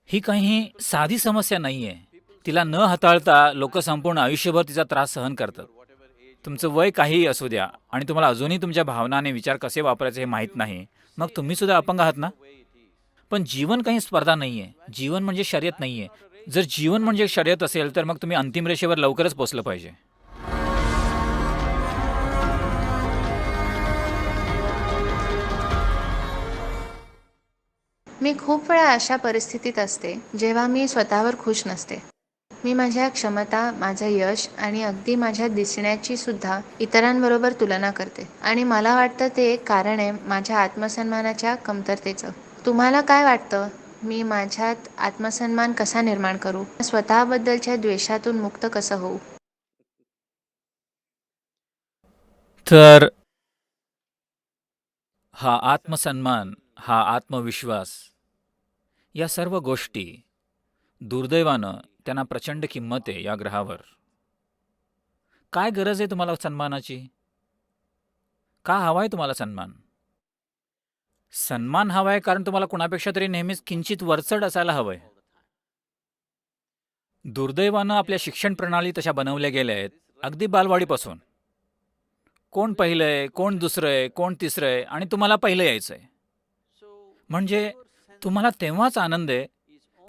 ही काही साधी समस्या नाही आहे. तिला न हाताळता लोक संपूर्ण आयुष्यभर तिचा त्रास सहन करतात. तुमचं वय काहीही असू द्या आणि तुम्हाला अजूनही तुमच्या भावना आणि विचार कसे वापरायचे हे माहीत नाही, मग तुम्ही सुद्धा अपंग आहात ना? पण जीवन काही स्पर्धा नाही आहे. जीवन म्हणजे शर्यत नाही आहे. जर जीवन म्हणजे शर्यत असेल, तर मग तुम्ही अंतिम रेषेवर लवकरच पोहोचलं पाहिजे. मी खूप वेळा अशा परिस्थितीत असते जेव्हा मी स्वतःवर खुश नसते. मी माझ्या क्षमता, माझं यश आणि अगदी माझ्या दिसण्याची सुद्धा इतरांबरोबर तुलना करते आणि मला वाटतं ते एक कारण आहे माझ्या आत्मसन्मानाच्या कमतरतेचं. तुम्हाला काय वाटतं? मी माझ्यात आत्मसन्मान कसा निर्माण करू? स्वतःबद्दलच्या द्वेषातून मुक्त कसं होऊ? तर हा आत्मसन्मान, हा आत्मविश्वास, या सर्व गोष्टी दुर्दैवानं त्यांना प्रचंड किंमत आहे या ग्रहावर. काय गरज आहे तुम्हाला सन्मानाची? का हवाय तुम्हाला सन्मान? सन्मान हवाय कारण तुम्हाला कुणापेक्षा तरी नेहमीच किंचित वरचढ असायला हवंय. दुर्दैवानं आपल्या शिक्षण प्रणाली तशा बनवल्या गेल्या आहेत, अगदी बालवाडीपासून. कोण पहिलंय, कोण दुसरंय, कोण तिसरंय आणि तुम्हाला पहिलं यायचंय. म्हणजे तुम्हाला तेव्हाच आनंद आहे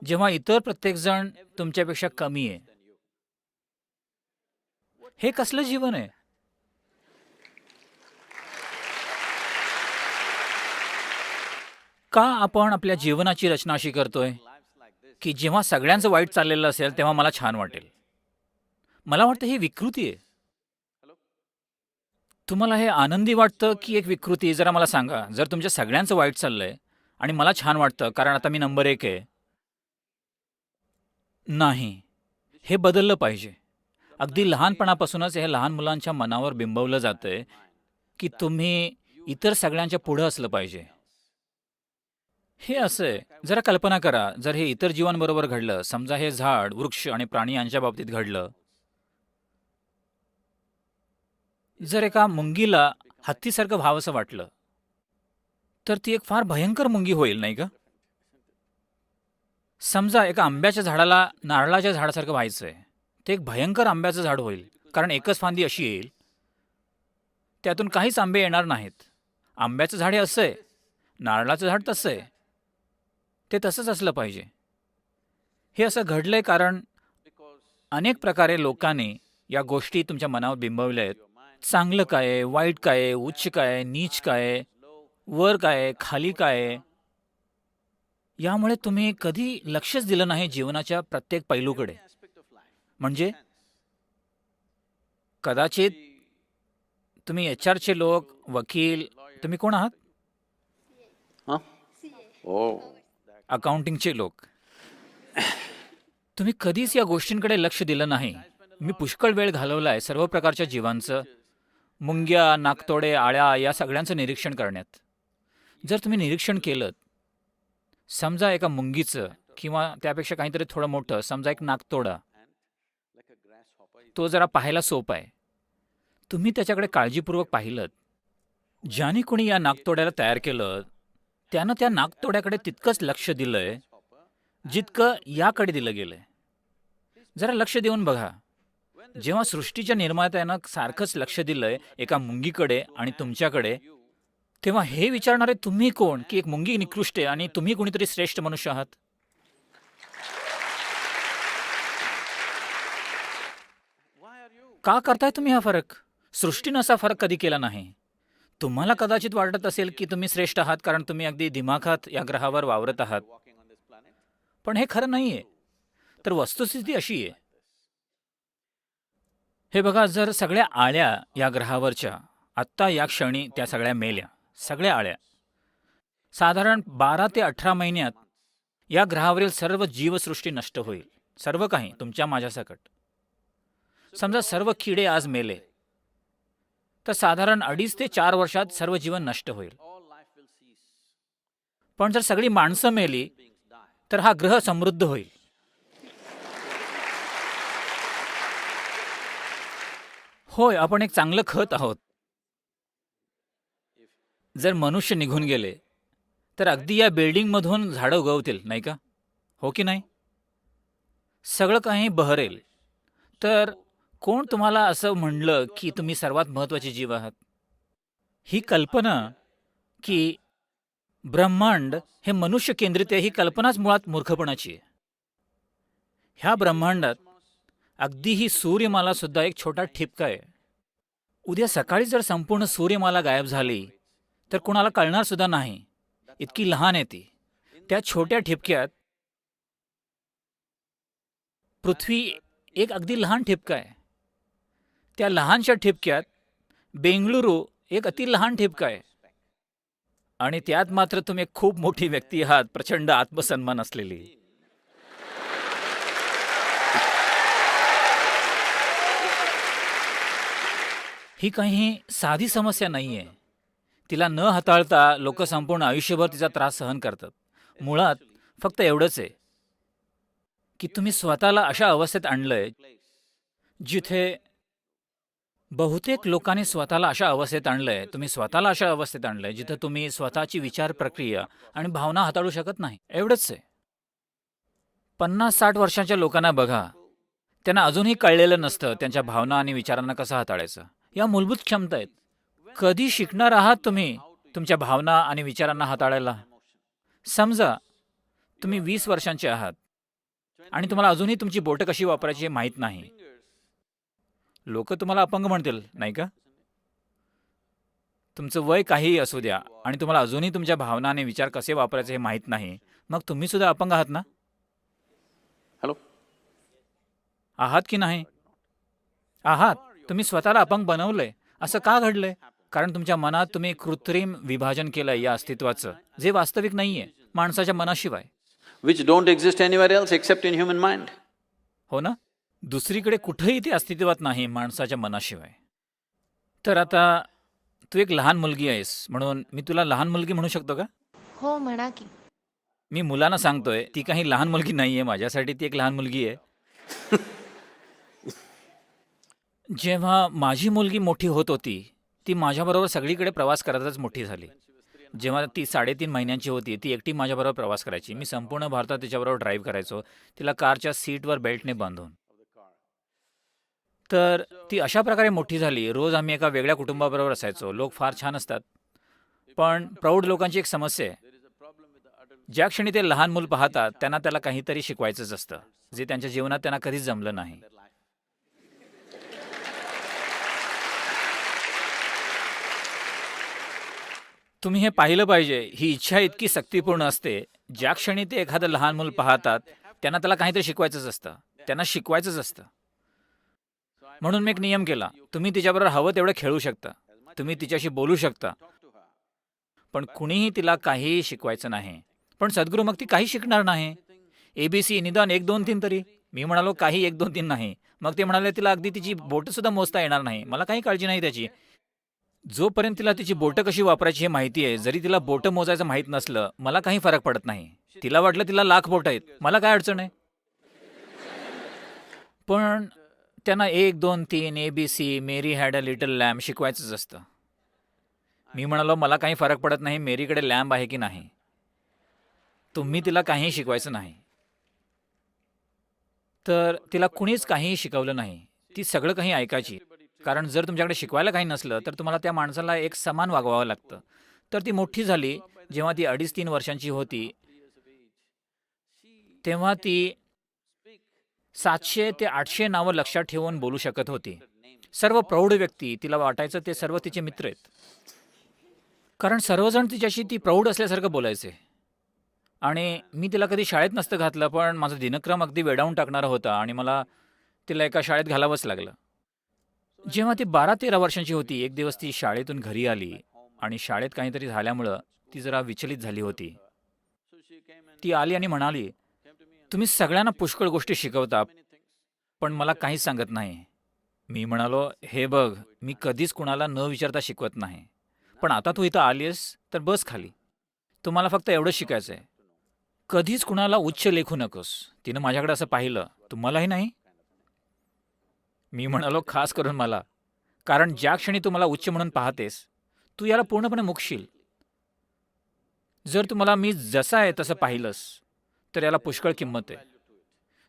जेव्हा इतर प्रत्येकजण तुमच्यापेक्षा कमी आहे. हे कसलं जीवन आहे? का आपण आपल्या जीवनाची रचना अशी करतोय की जेव्हा सगळ्यांचं वाईट चाललेलं असेल तेव्हा मला छान वाटेल? मला वाटतं ही विकृती आहे. तुम्हाला हे आनंदी वाटतं की एक विकृती? जरा मला सांगा. जर तुमच्या सगळ्यांचं वाईट चाललंय आणि मला छान वाटतं कारण आता मी नंबर 1 आहे. नाही. हे बदललं पाहिजे. अगदी लहानपणापासूनच हे लहान मुलांच्या मनावर बिंबवलं जातंय की तुम्ही इतर सगळ्यांच्या पुढं असलं पाहिजे. हे असं आहे. जरा कल्पना करा, जर हे इतर जीवांबरोबर घडलं, समजा हे झाड, वृक्ष आणि प्राणी यांच्या बाबतीत घडलं. जर एका मुंगीला हत्तीसारखं व्हावंसं वाटलं, तर ती एक फार भयंकर मुंगी होईल, नाही का? समजा एका आंब्याच्या झाडाला नारळाच्या झाडासारखं व्हायचंय. ते एक भयंकर आंब्याचं झाड होईल, कारण एकच फांदी अशी येईल, त्यातून काहीच आंबे येणार नाहीत. आंब्याचं झाड हे असं आहे, नारळाचं झाड तसं आहे. ते तसंच असलं पाहिजे. हे असं घडलंय कारण अनेक प्रकारे लोकांनी या गोष्टी तुमच्या मनावर बिंबवल्या आहेत. चांगलं काय आहे, वाईट काय आहे, उच्च काय आहे, नीच काय आहे, वर काय आहे, खाली काय आहे. यामुळे तुम्ही कधी लक्षच दिलं नाही जीवनाच्या प्रत्येक पैलूकडे. म्हणजे कदाचित तुम्ही एचआरचे लोक, वकील, तुम्ही कोण आहात? Huh? Oh, अकाउंटिंगचे लोक. तुम्ही कधीच या गोष्टींकडे लक्ष दिलं नाही. मी पुष्कळ वेळ घालवलाय सर्व प्रकारच्या जीवांचं, मुंग्या, नाकतोडे, आळ्या या सगळ्यांचं निरीक्षण करण्यात. जर तुम्ही निरीक्षण केलं, समजा एका मुंगीचं किंवा त्यापेक्षा काहीतरी थोडं मोठं, समजा एक नाकतोडा, तो जरा पाहायला सोपा आहे. तुम्ही त्याच्याकडे काळजीपूर्वक पाहिलं. ज्याने कोणी या नाकतोड्याला तयार केलं, त्यानं त्या नाकतोड्याकडे तितकंच लक्ष दिलंय जितकं याकडे दिलं गेलंय. जरा लक्ष देऊन बघा. जेव्हा सृष्टीच्या निर्मात्यानं सारखंच लक्ष दिलंय एका मुंगीकडे आणि तुमच्याकडे, तेव्हा हे विचारणारे तुम्ही कोण की एक मुंगी निकृष्ट आहे आणि तुम्ही कोणीतरी श्रेष्ठ मनुष्य आहात? का करताय तुम्ही हा फरक? सृष्टीनं असा फरक कधी केला नाही. तुम्हाला कदाचित वाटत असेल की तुम्ही श्रेष्ठ आहात कारण तुम्ही अगदी दिमाखात या ग्रहावर वावरत आहात. पण हे खरं नाहीये. तर वस्तुस्थिती अशी आहे. हे बघा, जर सगळ्या आळ्या या ग्रहावरच्या आत्ता या क्षणी त्या सगळ्या मेल्या, सगळ्या आळ्या, साधारण 12 ते 18 महिन्यात या ग्रहावरील सर्व जीवसृष्टी नष्ट होईल. सर्व काही तुमच्या माझ्यासकट. समजा सर्व किडे आज मेले, तर साधारण 2.5 ते 4 वर्षात सर्व जीवन नष्ट होईल. पण जर सगळी माणसं मेली, तर हा ग्रह समृद्ध होईल. होय, आपण एक चांगलं खत आहोत. जर मनुष्य निघून गेले, तर अगदी या बिल्डिंगमधून झाडं उगवतील, नाही का? हो की नाही? सगळं काही बहरेल. तर कोण तुम्हाला असं म्हणलं की तुम्ही सर्वात महत्त्वाचे जीव आहात? ही कल्पना की ब्रह्मांड हे मनुष्य केंद्रित आहे, ही कल्पनाच मुळात मूर्खपणाची आहे. ह्या ब्रह्मांडात अगदी ही सूर्यमाला सुद्धा एक छोटा ठिपका आहे. उद्या सकाळी जर संपूर्ण सूर्यमाला गायब झाली तर कुणाला कळणार सुद्धा नाही, इतकी लहान आहे ती. त्या छोट्या ठिपक्यात पृथ्वी एक अगदी लहान ठिपका आहे. त्या लहानशा ठिपक्यात बेंगळुरू एक अति लहान ठिपका आहे. आणि त्यात मात्र तुम्ही एक खूप मोठी व्यक्ती आहात, प्रचंड आत्मसन्मान असलेली. ही काही साधी समस्या नाही आहे. तिला न हाताळता लोक संपूर्ण आयुष्यभर तिचा त्रास सहन करतात. मुळात फक्त एवढंच आहे की तुम्ही स्वतःला अशा अवस्थेत आणलंय जिथे बहुतेक लोकांनी स्वतःला अशा अवस्थेत आणलंय, तुम्ही स्वतःला अशा अवस्थेत आणलंय जिथं तुम्ही स्वतःची विचार प्रक्रिया आणि भावना हाताळू शकत नाही. एवढंच आहे. 50-60 वर्षांच्या लोकांना बघा, त्यांना अजूनही कळलेलं नसतं त्यांच्या भावना आणि विचारांना कसं हाताळायचं. या मूलभूत क्षमता आहेत. कधी शिकणार आहात तुम्ही तुमच्या भावना आणि विचारांना हाताळायला? समजा तुम्ही 20 वर्षांचे आहात आणि तुम्हाला अजूनही तुमची बोटं कशी वापरायची हे माहीत नाही. लोक तुम्हाला अपंग म्हणतील, नाही का? तुमचं वय काहीही असू द्या आणि तुम्हाला अजूनही तुमच्या भावना आणि विचार कसे वापरायचे हे माहीत नाही, मग तुम्ही सुद्धा अपंग आहात ना? हॅलो. आहात की नाही? आहात. तुम्ही स्वतःला अपंग बनवलंय. असं का घडलंय? कारण तुमच्या मनात तुम्ही कृत्रिम विभाजन केलंय या अस्तित्वाचं, जे वास्तविक नाहीये माणसाच्या मनाशिवाय. Which don't exist anywhere else except in human mind. हो ना? दुसरीकडे कुठेही ते अस्तित्वात नाही माणसाच्या मनाशिवाय. तर आता तू एक लहान मुलगी आहेस, म्हणून मी तुला लहान मुलगी म्हणू शकतो का? हो, म्हणा की. मी मुलांना सांगतोय, ती काही लहान मुलगी नाहीये, माझ्यासाठी ती एक लहान मुलगी आहे. जेव्हा माझी मुलगी मोठी होत होती, ती माझ्याबरोबर सगळीकडे प्रवास करतच मोठी झाली. जेव्हा ती 3.5 महिन्यांची होती, ती एकटी माझ्याबरोबर प्रवास करायची. मी संपूर्ण भारतात तिच्याबरोबर ड्राईव्ह करायचो, तिला कारच्या सीटवर बेल्टने बांधून. तर ती अशा प्रकारे मोठी झाली. रोज आम्ही एका वेगळ्या कुटुंबाबरोबर असायचो. लोक फार छान असतात, पण प्रौढ लोकांची एक समस्या आहे. ज्या क्षणी ते लहान मूल पाहतात, त्यांना त्याला काहीतरी शिकवायचंच असतं, जे त्यांच्या जीवनात त्यांना कधीच जमलं नाही. तुम्ही हे पाहिलं पाहिजे. ही इच्छा इतकी सक्तीपूर्ण असते. ज्या क्षणी ते एखादं लहान मूल पाहतात, त्यांना त्याला काहीतरी शिकवायचंच असतं, त्यांना शिकवायचंच असतं. म्हणून मी एक नियम केला. तुम्ही तिच्याबरोबर हवं तेवढं खेळू शकता, तुम्ही तिच्याशी बोलू शकता, पण कुणीही तिला काहीही शिकवायचं नाही. पण सद्गुरू, मग ती काही शिकणार नाही. ABC निदान 1, 2, 3 तरी. मी म्हणालो, काही 1, 2, 3 नाही. मग ते म्हणाले, तिला अगदी तिची बोटं सुद्धा मोजता येणार नाही. मला काही काळजी नाही त्याची. जोपर्यंत तिला तिची बोटं कशी वापरायची हे माहिती आहे, जरी तिला बोटं मोजायचं माहीत नसलं, मला काही फरक पडत नाही. तिला वाटलं तिला लाख बोटं आहेत, मला काय अडचण आहे? पण त्यांना 1, 2, 3 ABC Mary had a little lamb शिकवायचंच असतं. मी म्हणालो, मला काही फरक पडत नाही मेरीकडे लॅम्ब आहे की नाही. तुम्ही तिला काहीही शिकवायचं नाही. तर तिला कुणीच काहीही शिकवलं नाही. ती सगळं काही ऐकायची. कारण जर तुमच्याकडे शिकवायला काही नसलं तर तुम्हाला त्या माणसाला एक समान वागवावं लागतं. तर ती मोठी झाली. जेव्हा ती 2.5-3 वर्षांची होती, तेव्हा ती 700 ते 800 नावं लक्षात ठेवून बोलू शकत होती. सर्व प्रौढ व्यक्ती, तिला वाटायचं ते सर्व तिचे मित्र आहेत. कारण सर्वजण तिच्याशी ती प्रौढ असल्यासारखं बोलायचे. आणि मी तिला कधी शाळेत नसतं घातलं, पण माझा दिनक्रम अगदी वेडावून टाकणारा होता आणि मला तिला एका शाळेत घालावंच लागलं. जेव्हा ती 12-13 वर्षांची होती, एक दिवस ती शाळेतून घरी आली आणि शाळेत काहीतरी झाल्यामुळं ती जरा विचलित झाली होती. ती आली आणि म्हणाली, तुम्ही सगळ्यांना पुष्कळ गोष्टी शिकवता, पण मला काहीच सांगत नाही. मी म्हणालो, हे बघ, मी कधीच कुणाला न विचारता शिकवत नाही, पण आता तू इथं आलीस तर बस खाली. तुम्हाला फक्त एवढंच शिकायचं आहे, कधीच कुणाला उच्च लेखू नकोस. तिनं माझ्याकडे असं पाहिलं, तुम्हालाही नाही? मी म्हणालो, खास करून मला, कारण ज्या क्षणी तू मला उच्च म्हणून पाहतेस, तू याला पूर्णपणे मुकशील. जर तुम्हाला मी जसा आहे तसं पाहिलंस तर याला पुष्कळ किंमत आहे.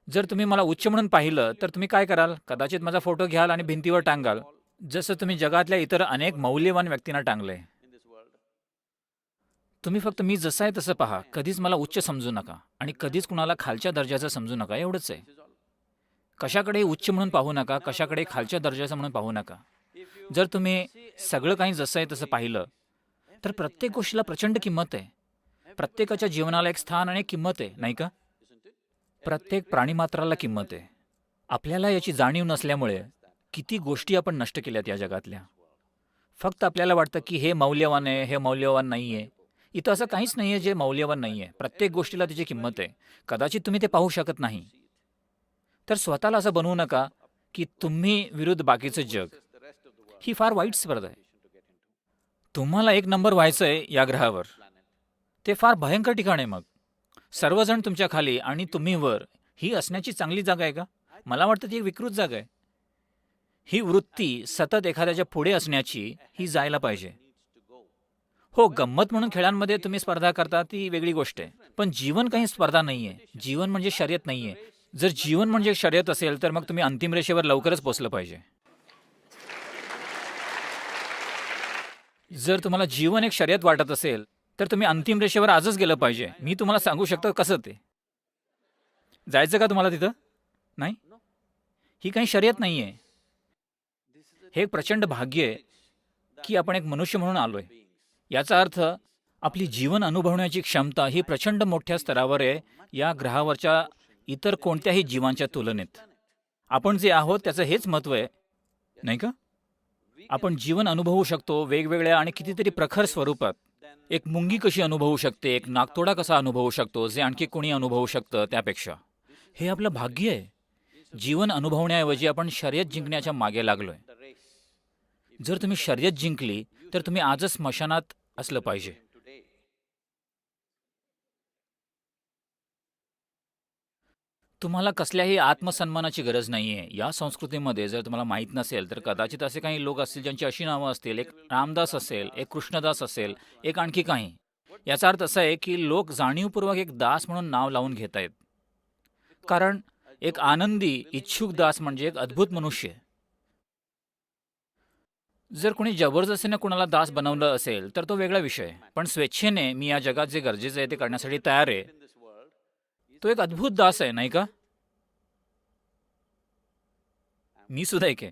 जर तुम्ही मला उच्च म्हणून पाहिलं तर तुम्ही काय कराल? कदाचित माझा फोटो घ्याल आणि भिंतीवर टांगाल, जसं तुम्ही जगातल्या इतर अनेक मौल्यवान व्यक्तींना टांगलंय. तुम्ही फक्त मी जसं आहे तसं पहा. कधीच मला उच्च समजू नका आणि कधीच कुणाला खालच्या दर्जाचं समजू नका. एवढंच आहे. कशाकडे उच्च म्हणून पाहू नका, कशाकडे खालच्या दर्जाचं म्हणून पाहू नका. जर तुम्ही सगळं काही जसं आहे तसं पाहिलं तर प्रत्येक गोष्टीला प्रचंड किंमत आहे. प्रत्येकाच्या जीवनाला एक स्थान आणि एक किंमत आहे, नाही का? प्रत्येक प्राणीमात्राला किंमत आहे. आपल्याला याची जाणीव नसल्यामुळे किती गोष्टी आपण नष्ट केल्यात या जगातल्या. फक्त आपल्याला वाटतं की हे मौल्यवान आहे, हे मौल्यवान नाही आहे. इथं असं काहीच नाही आहे जे मौल्यवान नाही आहे. प्रत्येक गोष्टीला तिची किंमत आहे. कदाचित तुम्ही ते पाहू शकत नाही. तर स्वतःला असं बनवू नका की तुम्ही विरुद्ध बाकीचं जग. ही फार वाईट स्पर्धा आहे. तुम्हाला एक नंबर व्हायचं आहे या ग्रहावर. ते फार भयंकर ठिकाण आहे मग. सर्वजण तुमच्या खाली आणि तुम्ही वर. ही असण्याची चांगली जागा आहे का? मला वाटतं ती एक विकृत जागा आहे. ही वृत्ती सतत एखाद्याच्या पुढे असण्याची ही जायला पाहिजे. हो, गंमत म्हणून खेळांमध्ये तुम्ही स्पर्धा करता ती वेगळी गोष्ट आहे. पण जीवन काही स्पर्धा नाहीये. जीवन म्हणजे शर्यत नाहीये. जर जीवन म्हणजे शर्यत असेल तर मग तुम्ही अंतिम रेषेवर लवकरच पोहोचलं पाहिजे. जर तुम्हाला जीवन एक शर्यत वाटत असेल तर तुम्ही अंतिम रेषेवर आजच गेलं पाहिजे. मी तुम्हाला सांगू शकतो कसं ते. जायचं का तुम्हाला तिथं? नाही? ही काही शर्यत नाहीये. हे एक प्रचंड भाग्य आहे की आपण एक मनुष्य म्हणून आलोय. याचा अर्थ आपली जीवन अनुभवण्याची क्षमता ही प्रचंड मोठ्या स्तरावर आहे या ग्रहावरच्या इतर कोणत्याही जीवांच्या तुलनेत. आपण जे आहोत त्याचं हेच महत्त्व आहे, नाही का? आपण जीवन अनुभवू शकतो वेगवेगळ्या आणि कितीतरी प्रखर स्वरूपात. एक मुंगी कशी अनुभवू शकते, एक नागतोडा कसा अनुभवू शकतो, जे आणखी कोणी अनुभवू शकतं त्यापेक्षा. हे आपलं भाग्य आहे. जीवन अनुभवण्याऐवजी आपण शर्यत जिंकण्याच्या मागे लागलोय. जर तुम्ही शर्यत जिंकली तर तुम्ही आजच स्मशानात असलं पाहिजे. तुम्हाला कसल्याही आत्मसन्मानाची गरज नाहीये. या संस्कृतीमध्ये जर तुम्हाला माहीत नसेल तर कदाचित असे काही लोक असतील ज्यांची अशी नावं असतील. एक रामदास असेल, एक कृष्णदास असेल, एक आणखी काही. याचा अर्थ असा आहे की लोक जाणीवपूर्वक एक दास म्हणून नाव लावून घेत आहेत. कारण एक आनंदी, इच्छुक दास म्हणजे एक अद्भुत मनुष्य आहे. जर कोणी जबरदस्तीने कुणाला दास बनवलं असेल तर तो वेगळा विषय आहे. पण स्वेच्छेने मी या जगात जे गरजेचं आहे ते करण्यासाठी तयार आहे, तो एक अद्भुत दास आहे, नाही का? मी सुद्धा एक आहे.